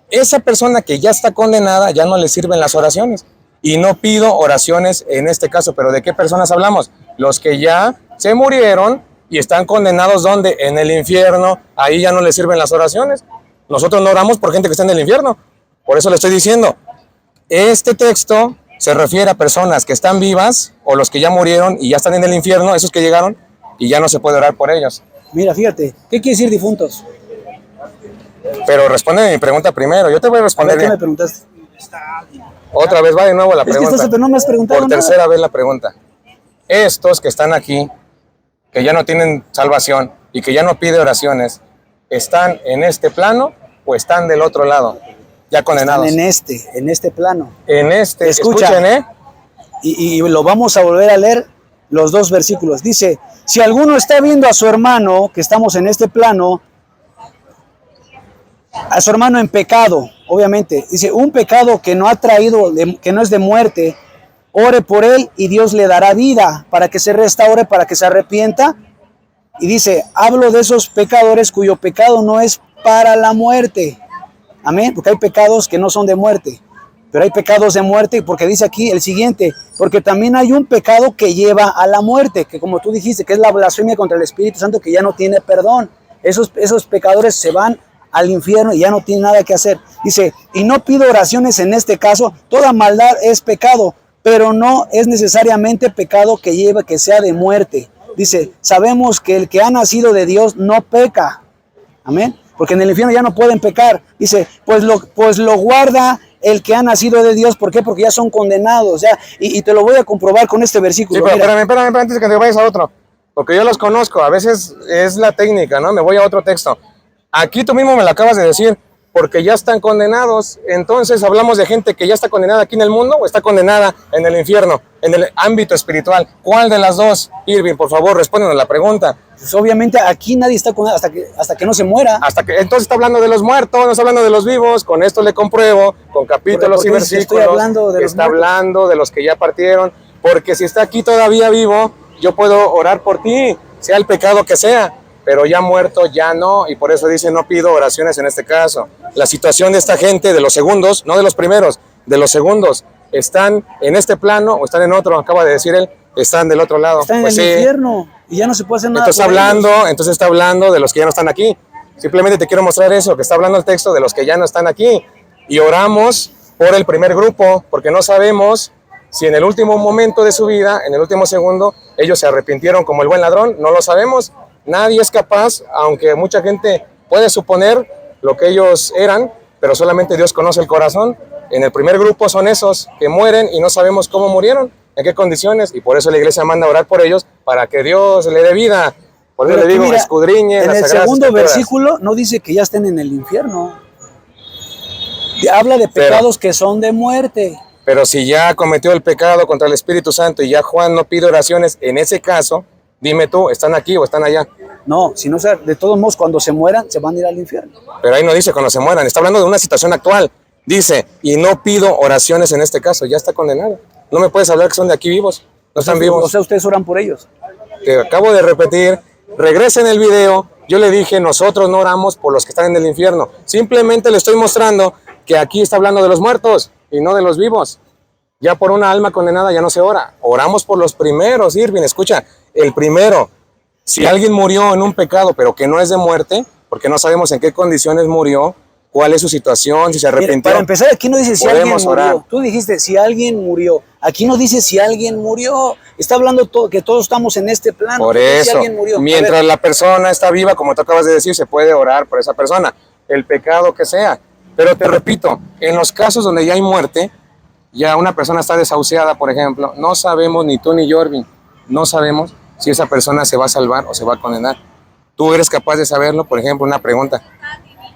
Esa persona que ya está condenada ya no le sirven las oraciones. Y no pido oraciones en este caso, pero ¿de qué personas hablamos? Los que ya se murieron y están condenados, ¿dónde? En el infierno, ahí ya no les sirven las oraciones. Nosotros no oramos por gente que está en el infierno. Por eso le estoy diciendo, este texto se refiere a personas que están vivas o los que ya murieron y ya están en el infierno, esos que llegaron, y ya no se puede orar por ellos.
Mira, fíjate, ¿qué quiere decir difuntos?
Pero responde mi pregunta primero, yo te voy a responder
¿Qué
bien.
me preguntaste?
Otra vez va de nuevo la pregunta.
Es que pero no me has preguntado
Por
nada.
tercera vez la pregunta. Estos que están aquí, que ya no tienen salvación y que ya no piden oraciones, ¿están en este plano o están del otro lado? Ya condenados.
Están en este plano.
En este,
Escucha.
escuchen, ¿eh?
Y lo vamos a volver a leer los dos versículos. Dice, si alguno está viendo a su hermano, que estamos en este plano, a su hermano en pecado, obviamente, dice, un pecado que no ha traído, que no es de muerte, ore por él y Dios le dará vida para que se restaure, para que se arrepienta. Y dice, hablo de esos pecadores cuyo pecado no es para la muerte. Amén, porque hay pecados que no son de muerte, pero hay pecados de muerte, porque dice aquí el siguiente, porque también hay un pecado que lleva a la muerte, que como tú dijiste, que es la blasfemia contra el Espíritu Santo, que ya no tiene perdón. Esos pecadores se van al infierno y ya no tienen nada que hacer. Dice, y no pido oraciones en este caso, toda maldad es pecado, pero no es necesariamente pecado que lleve, que sea de muerte. Dice, sabemos que el que ha nacido de Dios no peca. Amén. Porque en el infierno ya no pueden pecar. Dice, pues lo guarda el que ha nacido de Dios. ¿Por qué? Porque ya son condenados. O sea, y te lo voy a comprobar con este versículo.
Sí, pero espérame, antes de que te vayas a otro. Porque yo los conozco. A veces es la técnica, ¿no? Me voy a otro texto. Aquí tú mismo me lo acabas de decir. Porque ya están condenados. Entonces, ¿hablamos de gente que ya está condenada aquí en el mundo o está condenada en el infierno, en el ámbito espiritual? ¿Cuál de las dos? Irving, por favor, respóndenos la pregunta.
Pues obviamente aquí nadie está condenado hasta que no se muera.
Entonces está hablando de los muertos, no está hablando de los vivos. Con esto le compruebo, con capítulos y versículos.
Estoy hablando de los
está
muertos.
hablando de los que ya partieron. Porque si está aquí todavía vivo, yo puedo orar por ti, sea el pecado que sea. pero ya muerto ya no, y por eso dice no pido oraciones en este caso. La situación de esta gente, de los segundos, no de los primeros, de los segundos, están en este plano o están en otro, acaba de decir él, están del otro lado.
Están
Pues
en el
sí.
infierno y ya no se puede hacer nada.
Entonces está hablando de los que ya no están aquí. Simplemente te quiero mostrar eso, que está hablando el texto de los que ya no están aquí. Y oramos por el primer grupo, porque no sabemos si en el último momento de su vida, en el último segundo, ellos se arrepintieron como el buen ladrón. No lo sabemos. Nadie es capaz, aunque mucha gente puede suponer lo que ellos eran, pero solamente Dios conoce el corazón. En el primer grupo son esos que mueren y no sabemos cómo murieron, en qué condiciones, y por eso la iglesia manda a orar por ellos, para que Dios le dé vida. Por eso le digo,
mira,
escudriñe
en
las
el
sagradas
segundo
escrituras.
versículo no dice que ya estén en el infierno. Habla de pecados que son de muerte.
Pero si ya cometió el pecado contra el Espíritu Santo y ya Juan no pide oraciones, en ese caso, dime tú, ¿están aquí o están allá?
No, si no, de todos modos, cuando se mueran, se van a ir al infierno.
Pero ahí no dice cuando se mueran, está hablando de una situación actual. Dice, y no pido oraciones en este caso, ya está condenado. No me puedes hablar que son de aquí vivos, no están vivos.
O sea, ustedes oran por ellos.
Te acabo de repetir, regresen el video, yo le dije, nosotros no oramos por los que están en el infierno. Simplemente le estoy mostrando que aquí está hablando de los muertos y no de los vivos. Ya por una alma condenada ya no se ora. Oramos por los primeros, Irving, escucha, el primero. Si alguien murió en un pecado, pero que no es de muerte, porque no sabemos en qué condiciones murió, cuál es su situación, si se arrepintió.
Para empezar, aquí no dice si alguien murió.
Orar.
Tú dijiste si alguien murió. Aquí no dice si alguien murió. Está hablando que todos estamos en este plano.
Por eso,
si alguien murió.
mientras la persona está viva, como tú acabas de decir, se puede orar por esa persona, el pecado que sea. Pero te repito, en los casos donde ya hay muerte, ya una persona está desahuciada, por ejemplo, no sabemos, ni tú ni yo, Irving, no sabemos si esa persona se va a salvar o se va a condenar. ¿Tú eres capaz de saberlo? Por ejemplo, una pregunta.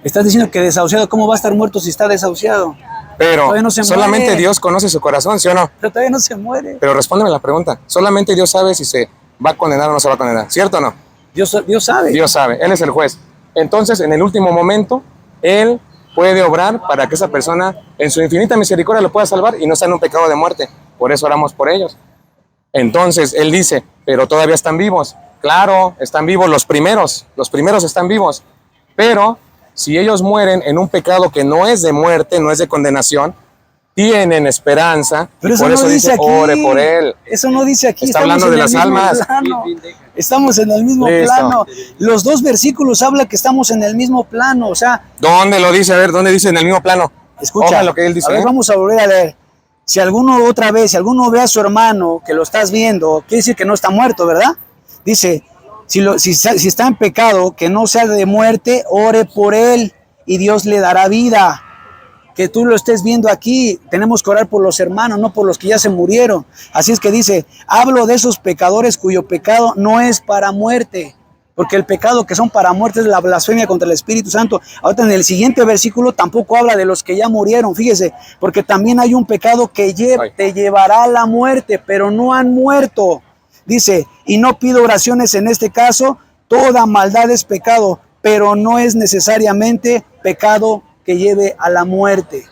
Estás diciendo que desahuciado, ¿cómo va a estar muerto si está desahuciado?
Pero
no se
solamente
muere.
Dios conoce su corazón, ¿sí o no?
Pero todavía no se muere.
Pero respóndeme la pregunta. Solamente Dios sabe si se va a condenar o no se va a condenar, ¿cierto o no?
Dios sabe.
Dios sabe, Él es el juez. Entonces, en el último momento, Él puede obrar para que esa persona, en su infinita misericordia, lo pueda salvar y no está en un pecado de muerte. Por eso oramos por ellos. Entonces, Él dice, pero todavía están vivos. Claro, están vivos los primeros están vivos. Pero si ellos mueren en un pecado que no es de muerte, no es de condenación, tienen esperanza.
Pero eso
por eso
no dice aquí.
Ore por él.
Eso no dice aquí.
Está
Estamos
hablando
en
de
el
las
mismo
almas.
plano. Estamos en el mismo
Listo.
plano. Los dos versículos hablan que estamos en el mismo plano. O sea,
¿Dónde lo dice? A ver, ¿dónde dice en el mismo plano?
escucha.
Ojalá lo que él dice.
A ver, vamos a volver a leer. Si alguno ve a su hermano que lo estás viendo, quiere decir que no está muerto, ¿verdad? Dice, si está en pecado, que no sea de muerte, ore por él y Dios le dará vida. Que tú lo estés viendo aquí, tenemos que orar por los hermanos, no por los que ya se murieron. Así es que dice, hablo de esos pecadores cuyo pecado no es para muerte, porque el pecado que son para muerte es la blasfemia contra el Espíritu Santo. Ahora en el siguiente versículo tampoco habla de los que ya murieron, fíjese, porque también hay un pecado que te llevará a la muerte, pero no han muerto. Dice, y no pido oraciones en este caso, toda maldad es pecado, pero no es necesariamente pecado que lleve a la muerte.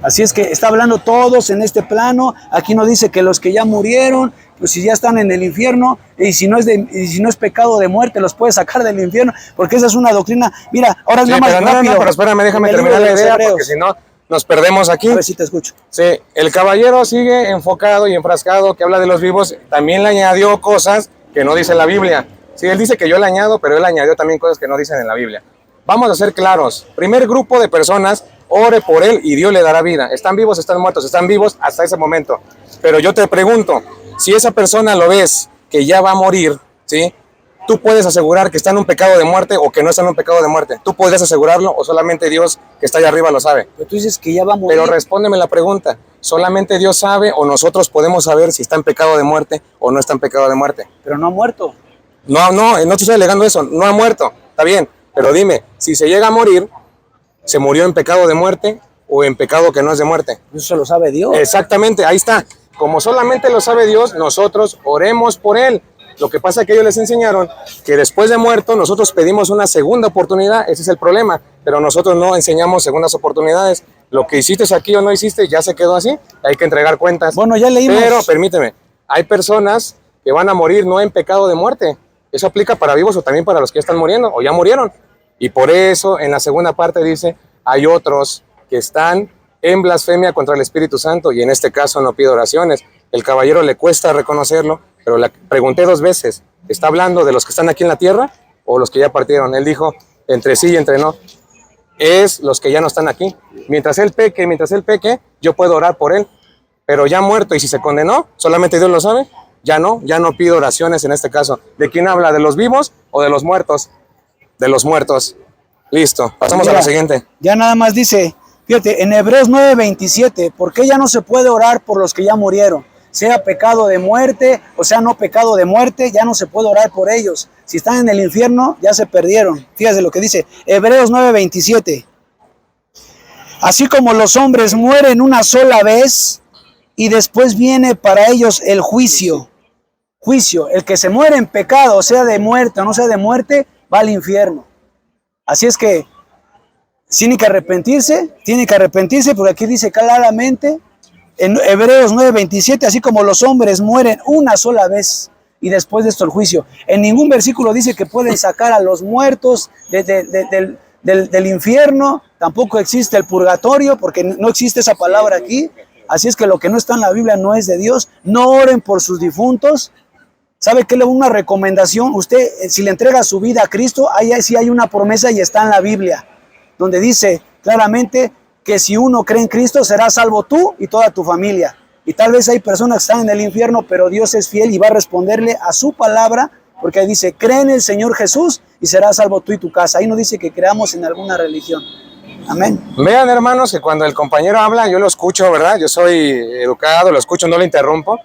Así es que está hablando todos en este plano. Aquí no dice que los que ya murieron, pues si ya están en el infierno, y si no es pecado de muerte, los puede sacar del infierno, porque esa es una doctrina. Mira, ahora es
Sí,
nada más
pero
rápido.
no, pero espérame, déjame terminar la idea, porque si no, nos perdemos aquí.
A ver si te escucho.
Sí, el caballero sigue enfocado y enfrascado, que habla de los vivos, también le añadió cosas que no dice la Biblia. Sí, él dice que yo le añado, pero él añadió también cosas que no dicen en la Biblia. Vamos a ser claros. Primer grupo de personas, ore por él y Dios le dará vida. Están vivos, están muertos, están vivos hasta ese momento. Pero yo te pregunto, si esa persona lo ves que ya va a morir, ¿sí? ¿Tú puedes asegurar que está en un pecado de muerte o que no está en un pecado de muerte? ¿Tú podrías asegurarlo o solamente Dios que está allá arriba lo sabe?
Pero tú dices que ya va a morir.
Pero respóndeme la pregunta, ¿solamente Dios sabe o nosotros podemos saber si está en pecado de muerte o no está en pecado de muerte?
Pero no ha muerto.
No te estoy alegando eso, no ha muerto, está bien, pero dime, si se llega a morir, ¿se murió en pecado de muerte o en pecado que no es de muerte?
Eso lo sabe Dios.
Exactamente, ahí está. Como solamente lo sabe Dios, nosotros oremos por él. Lo que pasa es que ellos les enseñaron que después de muerto nosotros pedimos una segunda oportunidad, ese es el problema, pero nosotros no enseñamos segundas oportunidades. Lo que hiciste aquí o no hiciste ya se quedó así, hay que entregar cuentas.
Bueno, ya leímos.
Pero permíteme, hay personas que van a morir no en pecado de muerte, Eso aplica para vivos o también para los que ya están muriendo o ya murieron. Y por eso en la segunda parte dice, hay otros que están en blasfemia contra el Espíritu Santo y en este caso no pido oraciones. El caballero le cuesta reconocerlo, pero le pregunté 2 veces, ¿está hablando de los que están aquí en la tierra o los que ya partieron? Él dijo, entre sí y entre no, es los que ya no están aquí. Mientras él peque, yo puedo orar por él, pero ya muerto y si se condenó, solamente Dios lo sabe, ya no pido oraciones en este caso. ¿De quién habla? ¿De los vivos o de los muertos? De los muertos. Listo, pasamos a la siguiente.
Ya nada más dice, fíjate, en Hebreos 9:27, ¿por qué ya no se puede orar por los que ya murieron? Sea pecado de muerte, o sea no pecado de muerte, ya no se puede orar por ellos. Si están en el infierno, ya se perdieron. Fíjate lo que dice Hebreos 9:27. Así como los hombres mueren una sola vez y después viene para ellos el juicio. Juicio, el que se muere en pecado, sea de muerte o no sea de muerte, va al infierno. Así es que tiene que arrepentirse, porque aquí dice claramente en Hebreos 9:27, así como los hombres mueren una sola vez y después de esto el juicio. En ningún versículo dice que pueden sacar a los muertos del infierno, tampoco existe el purgatorio, porque no existe esa palabra aquí. Así es que lo que no está en la Biblia no es de Dios. No oren por sus difuntos. ¿Sabe qué? Una recomendación, usted si le entrega su vida a Cristo, ahí sí hay una promesa y está en la Biblia, donde dice claramente que si uno cree en Cristo, serás salvo tú y toda tu familia. Y tal vez hay personas que están en el infierno, pero Dios es fiel y va a responderle a su palabra, porque ahí dice, cree en el Señor Jesús y serás salvo tú y tu casa. Ahí no dice que creamos en alguna religión. Amén.
Vean, hermanos, que cuando el compañero habla, yo lo escucho, ¿verdad? Yo soy educado, lo escucho, no lo interrumpo.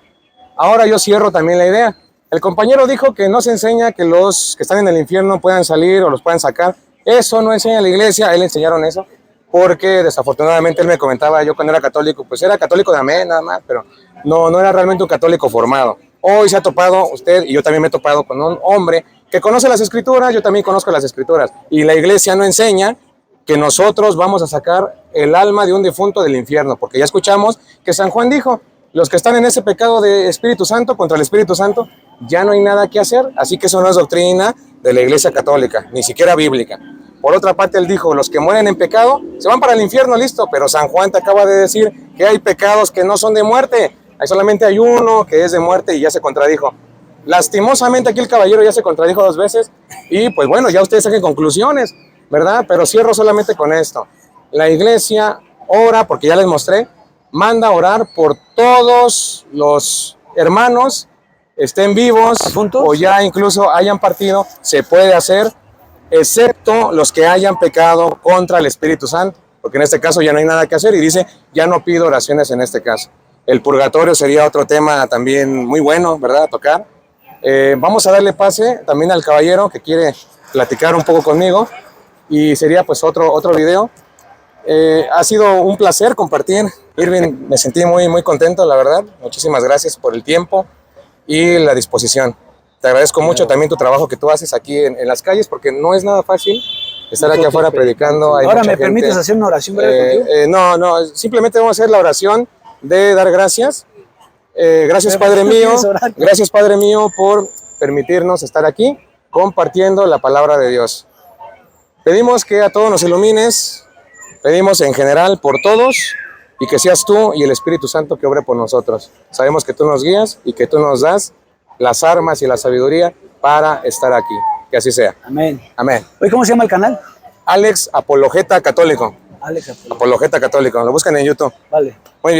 Ahora yo cierro también la idea. El compañero dijo que no se enseña que los que están en el infierno puedan salir o los puedan sacar. Eso no enseña la iglesia, a él le enseñaron eso, porque desafortunadamente él me comentaba, yo cuando era católico, pues era católico de amén nada más, pero no era realmente un católico formado. Hoy se ha topado usted, y yo también me he topado con un hombre que conoce las escrituras, yo también conozco las escrituras, y la iglesia no enseña que nosotros vamos a sacar el alma de un difunto del infierno, porque ya escuchamos que San Juan dijo, los que están en ese pecado de Espíritu Santo, contra el Espíritu Santo, ya no hay nada que hacer, así que eso no es doctrina de la iglesia católica, ni siquiera bíblica. Por otra parte, él dijo, los que mueren en pecado se van para el infierno, listo, pero San Juan te acaba de decir que hay pecados que no son de muerte, solamente hay uno que es de muerte y ya se contradijo. Lastimosamente aquí el caballero ya se contradijo 2 veces y pues bueno, ya ustedes saquen conclusiones, ¿verdad? Pero cierro solamente con esto. La iglesia ora, porque ya les mostré, manda a orar por todos los hermanos, estén vivos o ya incluso hayan partido, se puede hacer, excepto los que hayan pecado contra el Espíritu Santo, porque en este caso ya no hay nada que hacer y dice, ya no pido oraciones en este caso. El purgatorio sería otro tema también muy bueno, ¿verdad? A tocar. Vamos a darle pase también al caballero que quiere platicar un poco conmigo y sería pues otro video. Ha sido un placer compartir. Irving, me sentí muy contento, la verdad. Muchísimas gracias por el tiempo y la disposición. Te agradezco mucho también tu trabajo que tú haces aquí en las calles, porque no es nada fácil estar aquí afuera predicando. Hay
Ahora
mucha
me
gente.
permites hacer una oración breve contigo.
No, simplemente vamos a hacer la oración de dar gracias. Gracias, Padre mío. Gracias, Padre mío, por permitirnos estar aquí compartiendo la palabra de Dios. Pedimos que a todos nos ilumines, pedimos en general por todos y que seas tú y el Espíritu Santo que obre por nosotros. Sabemos que tú nos guías y que tú nos das las armas y la sabiduría para estar aquí. Que así sea.
Amén.
Amén.
Oye, ¿cómo se llama el canal?
Alex Apologeta Católico.
Alex Apologeta.
Apologeta Católico. Lo buscan en YouTube.
Vale.
Muy bien.